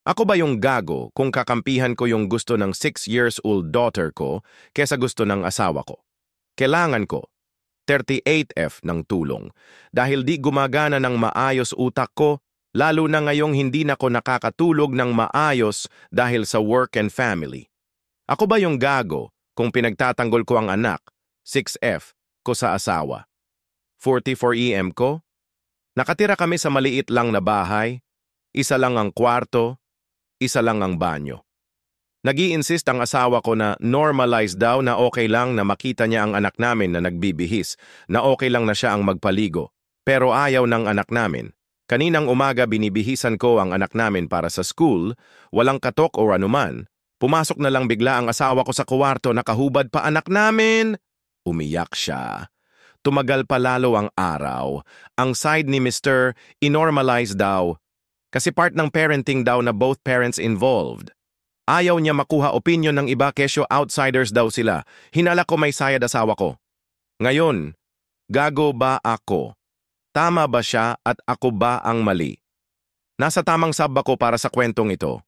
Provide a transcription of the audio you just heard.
Ako ba yung gago kung kakampihan ko yung gusto ng 6 years old daughter ko kesa gusto ng asawa ko? Kailangan ko 38F ng tulong dahil di gumagana ng maayos utak ko, lalo na ngayong hindi na ko nakakatulog ng maayos dahil sa work and family. Ako ba yung gago kung pinagtatanggol ko ang anak, 6F, ko sa asawa? 44EM ko? Nakatira kami sa maliit lang na bahay, isa lang ang kwarto, isa lang ang banyo. Nag-i-insist ang asawa ko na normalize daw na okay lang na makita niya ang anak namin na nagbibihis, na okay lang na siya ang magpaligo. Pero ayaw ng anak namin. Kaninang umaga binibihisan ko ang anak namin para sa school, walang katok o anuman. Pumasok na lang bigla ang asawa ko sa kwarto, nakahubad pa anak namin. Umiyak siya. Tumagal pa lalo ang araw. Ang side ni Mr. inormalize daw. Kasi part ng parenting daw na both parents involved. Ayaw niya makuha opinion ng iba kesyo outsiders daw sila. Hinala ko may sayad asawa ko. Ngayon, gago ba ako? Tama ba siya at ako ba ang mali? Nasa tamang sab ako para sa kwentong ito.